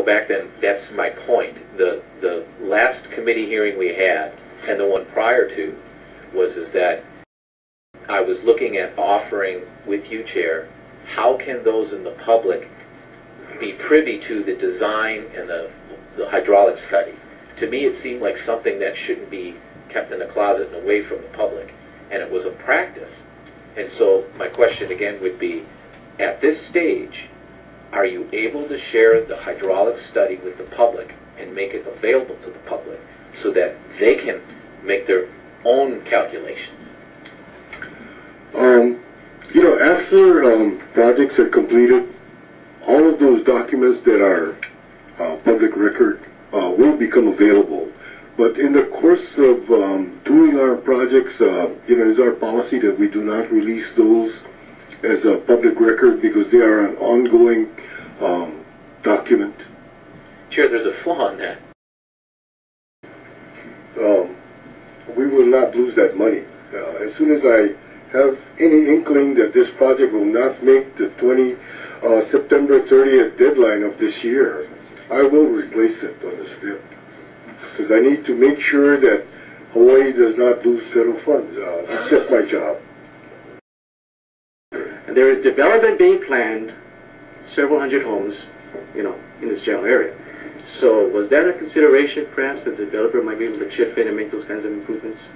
back then, that's my point. The last committee hearing we had, and the one prior to, is that I was looking at offering with you, Chair, how can those in the public be privy to the design and the hydraulic study? To me, it seemed like something that shouldn't be kept in a closet and away from the public, and it was a practice. And so my question again would be, at this stage, are you able to share the hydraulic study with the public and make it available to the public so that they can make their own calculations? You know, after projects are completed, all of those documents that are public record will become available. But in the course of doing our projects, you know, it's our policy that we do not release those as a public record because they are an ongoing document. Chair, there's a flaw in that. We will not lose that money. As soon as I have any inkling that this project will not make the September 30th deadline of this year, I will replace it on the STIP. Because I need to make sure that Hawaii does not lose federal funds. It's just my job. And there is development being planned, several hundred homes, you know, in this general area. So was that a consideration, perhaps, that the developer might be able to chip in and make those kinds of improvements?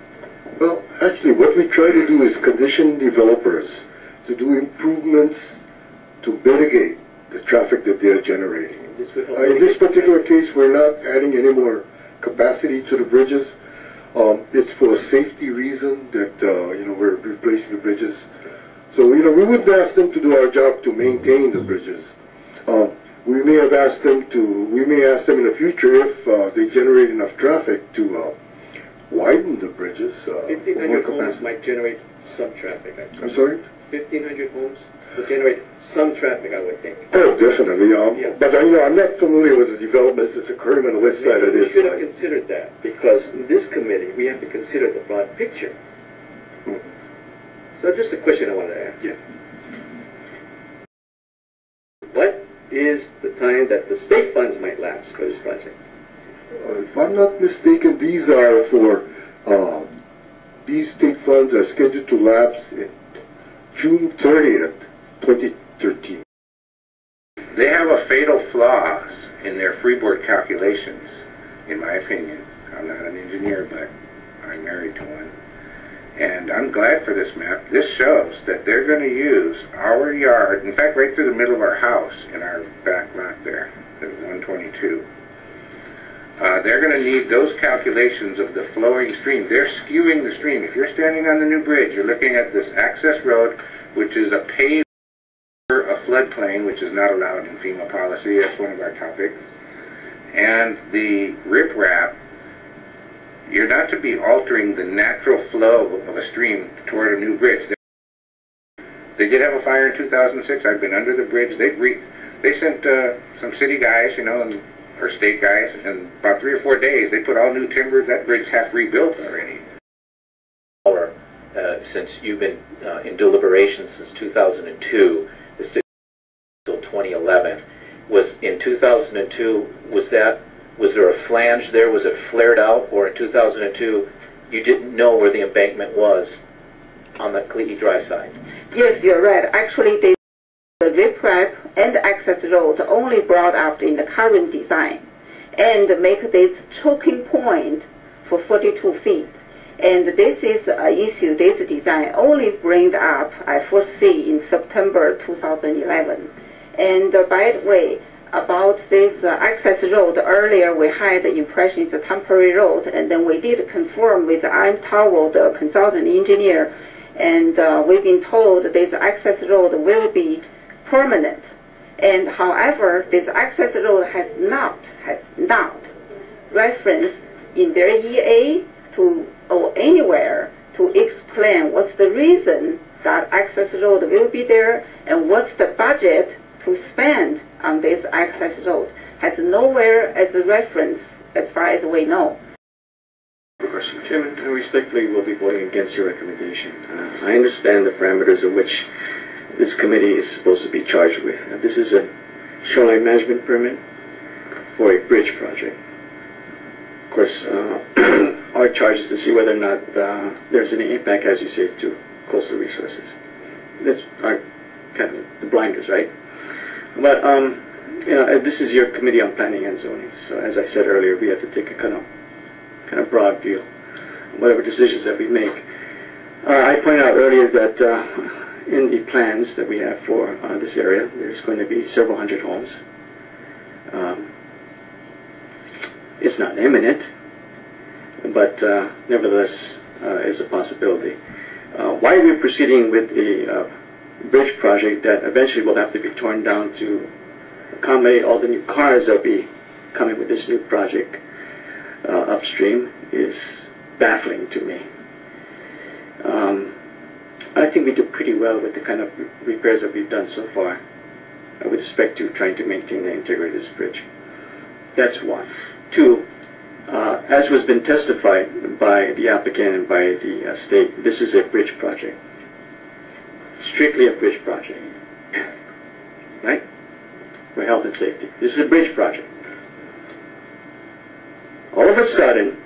Well, actually, what we try to do is condition developers to do improvements to mitigate the traffic that they are generating. In this particular case, we're not adding any more capacity to the bridges. It's for a safety reason that you know, we're replacing the bridges. So you know, we wouldn't ask them to do our job to maintain the bridges. We may ask them in the future if they generate enough traffic to widen the bridges. 1,500 homes might generate some traffic. I'm sorry? 1,500 homes would generate some traffic, I would think. Oh, definitely. Yeah. But you know, I'm not familiar with the developments that's occurring on the west side of this. We should have considered that, because in this committee we have to consider the broad picture. So that's just a question I wanted to ask. Yeah. What is the time that the state funds might lapse for this project? If I'm not mistaken, these are for these state funds are scheduled to lapse in June 30th, 2013. They have a fatal flaw in their freeboard calculations, in my opinion. I'm not an engineer, but I'm married to one. And I'm glad for this map. This shows that they're going to use our yard, in fact, right through the middle of our house in our back lot there, the 122. They're going to need those calculations of the flowing stream. They're skewing the stream. If you're standing on the new bridge, you're looking at this access road, which is a paved, a floodplain, which is not allowed in FEMA policy. That's one of our topics. And the riprap, you're not to be altering the natural flow of a stream toward a new bridge. They did have a fire in 2006. I've been under the bridge. They sent some city guys, you know, or state guys, and about 3 or 4 days they put all new timber. That bridge half rebuilt already. Since you've been in deliberations since 2002, this until 2011, was in 2002. Was there a flange there? Was it flared out, or in 2002 you didn't know where the embankment was on the Kalihi Drive side? Yes, you're right. Actually, the riprap and the access road only brought up in the current design and make this choking point for 42 feet. And this is an issue, this design only bring up, I foresee, in September 2011. And by the way, about this access road, earlier we had the impression it's a temporary road, and then we did confirm with Iron Towel, the consultant engineer, and we've been told this access road will be permanent. And however, this access road has not referenced in their EA or anywhere to explain what's the reason that access road will be there and what's the budget to spend on this access road. Has nowhere as a reference as far as we know. Chairman, I respectfully will be voting against your recommendation. I understand the parameters of which this committee is supposed to be charged with. This is a shoreline management permit, for a bridge project. Of course, our charge is to see whether or not there's any impact, as you say, to coastal resources. That's our kind of the blinders, right? But you know, this is your committee on planning and zoning. So as I said earlier, we have to take a kind of broad view, whatever decisions that we make. I pointed out earlier that in the plans that we have for this area, there's going to be several hundred homes. It's not imminent, but nevertheless, it's a possibility. Why are we proceeding with a bridge project that eventually will have to be torn down to accommodate all the new cars that will be coming with this new project upstream is baffling to me. I think we do pretty well with the kind of repairs that we've done so far with respect to trying to maintain the integrity of this bridge. That's one. Two, as has been testified by the applicant and by the state, this is a bridge project. Strictly a bridge project. Right? For health and safety. This is a bridge project. All of a sudden,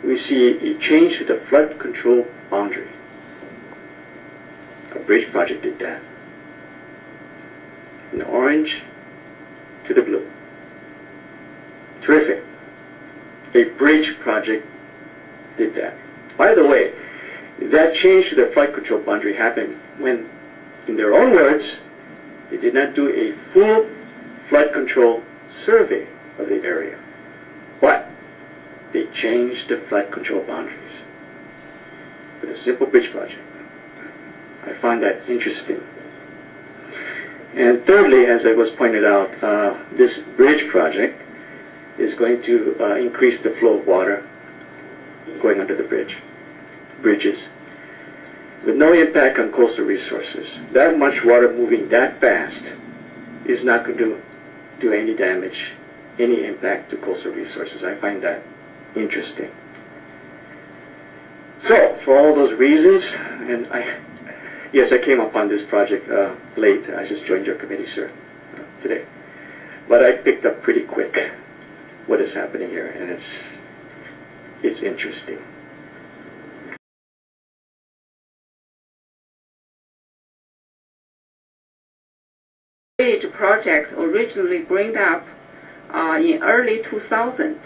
we see a change to the flood control boundary. A bridge project did that. From the orange to the blue. Terrific. A bridge project did that. By the way, that change to the flood control boundary happened when, in their own words, they did not do a full flood control survey of the area. But they changed the flood control boundaries with a simple bridge project. I find that interesting. And thirdly, as it was pointed out, this bridge project is going to increase the flow of water going under the bridges, with no impact on coastal resources. That much water moving that fast is not going to do any damage, any impact to coastal resources. I find that interesting. So, for all those reasons, and yes, I came upon this project late. I just joined your committee, sir, today. But I picked up pretty quick what is happening here, and it's interesting. Bridge project originally brought up in early 2000.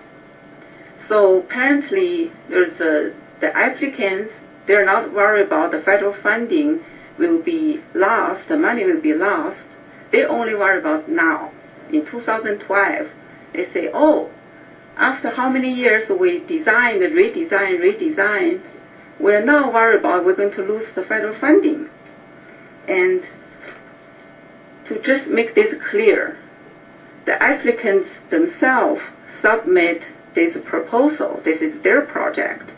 So apparently, there's the applicants. They're not worried about the federal funding will be lost. The money will be lost. They only worry about now. In 2012, they say, "Oh, after how many years we redesigned, we're now worried about we're going to lose the federal funding." And to just make this clear, the applicants themselves submit this proposal. This is their project.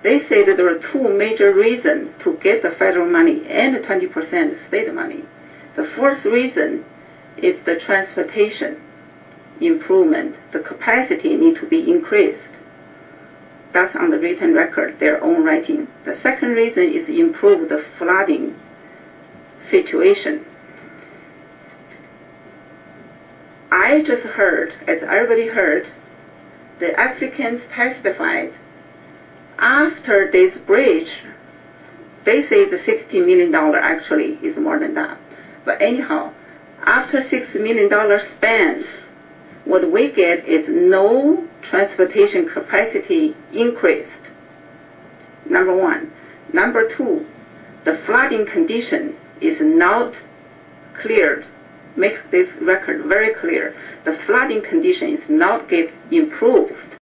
They say that there are two major reasons to get the federal money and 20% state money. The first reason is the transportation improvement. The capacity need to be increased. That's on the written record, their own writing. The second reason is improve the flooding situation. I just heard, as everybody heard, the applicants testified after this bridge, they say the $60 million actually is more than that. But anyhow, after $6 million spent, what we get is no transportation capacity increased. Number one. Number two, the flooding condition is not cleared. Make this record very clear. The flooding condition is not get improved.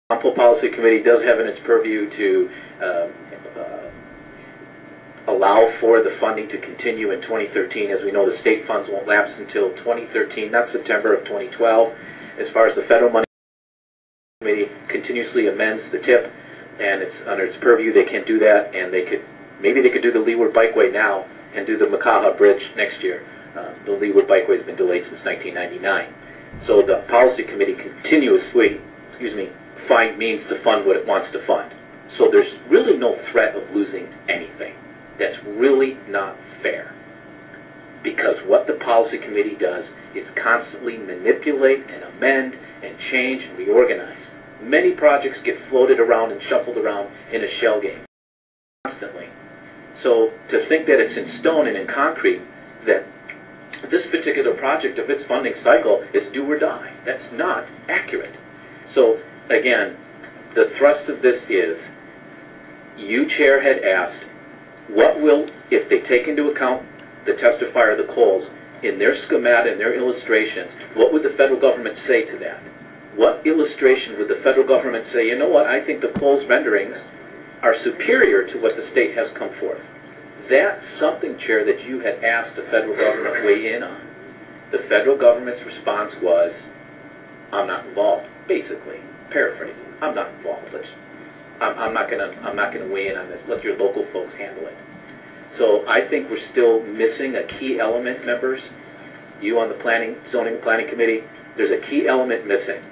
Ample Policy Committee does have in its purview to allow for the funding to continue in 2013. As we know, the state funds won't lapse until 2013, not September of 2012. As far as the federal money, the committee continuously amends the TIP, and it's under its purview. They can do that, and maybe they could do the Leeward Bikeway now and do the Makaha Bridge next year. The Leeward Bikeway has been delayed since 1999. So the Policy Committee continuously, find means to fund what it wants to fund. So there's really no threat of losing anything. That's really not fair. Because what the policy committee does is constantly manipulate and amend and change and reorganize. Many projects get floated around and shuffled around in a shell game constantly. So to think that it's in stone and in concrete, that this particular project of its funding cycle, it's do or die, that's not accurate. So again, the thrust of this is, you, Chair, had asked, what will, if they take into account the testifier, the Coles, in their schematic and their illustrations, what would the federal government say to that? What illustration would the federal government say, you know what, I think the Coles renderings are superior to what the state has come forth? That's something, Chair, that you had asked the federal government weigh in on. The federal government's response was, I'm not involved, basically. Paraphrasing, I'm not involved. I'm not gonna weigh in on this. Let your local folks handle it. So I think we're still missing a key element, members. You on the zoning and planning committee, there's a key element missing.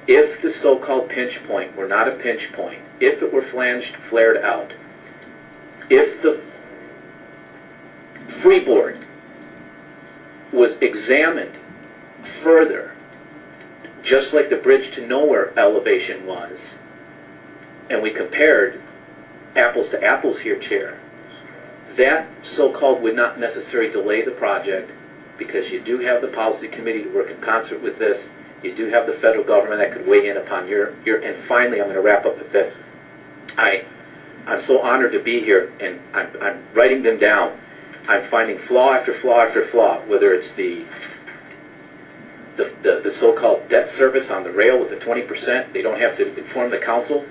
If the so-called pinch point were not a pinch point, if it were flared out, if the freeboard was examined further, just like the bridge to nowhere elevation was, and we compared apples to apples here, Chair, that so-called would not necessarily delay the project, because you do have the policy committee to work in concert with this. You do have the federal government that could weigh in upon your and finally, I'm going to wrap up with this. I'm so honored to be here, and I'm writing them down. I'm finding flaw after flaw after flaw, whether it's the so-called debt service on the rail with the 20%, they don't have to inform the council.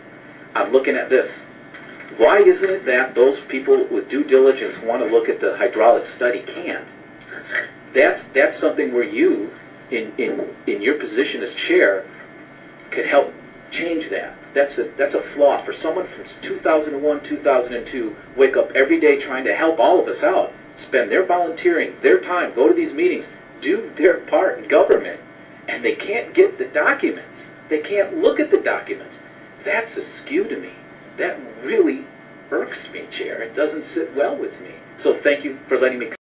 I'm looking at this. Why isn't it that those people with due diligence want to look at the hydraulic study can't? That's something where you, in your position as chair, could help change that. That's a flaw. For someone from 2001, 2002, wake up every day trying to help all of us out, spend their volunteering, their time, go to these meetings, do their part in government, and they can't get the documents. They can't look at the documents. That's askew to me. That really irks me, Chair. It doesn't sit well with me. So thank you for letting me come.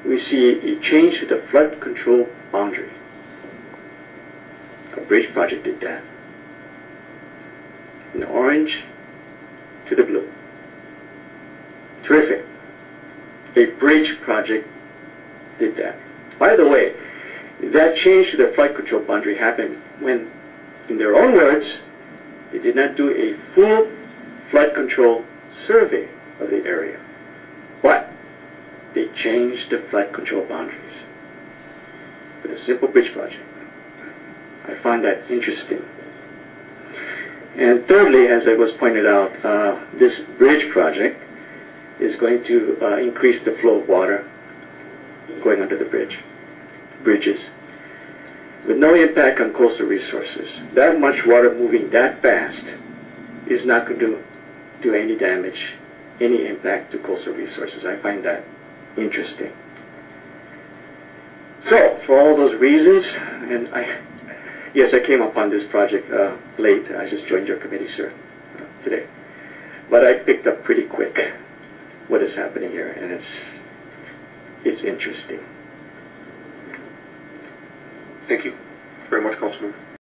We see a change to the flood control boundary. A bridge project did that. From the orange to the blue. Terrific. A bridge project did that. By the way, that change to the flood control boundary happened when, in their own words, they did not do a full flood control survey of the area. But they changed the flood control boundaries with a simple bridge project. I find that interesting. And thirdly, as it was pointed out, this bridge project is going to increase the flow of water going under the bridges, with no impact on coastal resources. That much water moving that fast is not going to do any damage, any impact to coastal resources. I find that interesting. So, for all those reasons, and yes, I came upon this project late. I just joined your committee, sir, today. But I picked up pretty quick what is happening here, and it's interesting. Thank you very much, Councilman.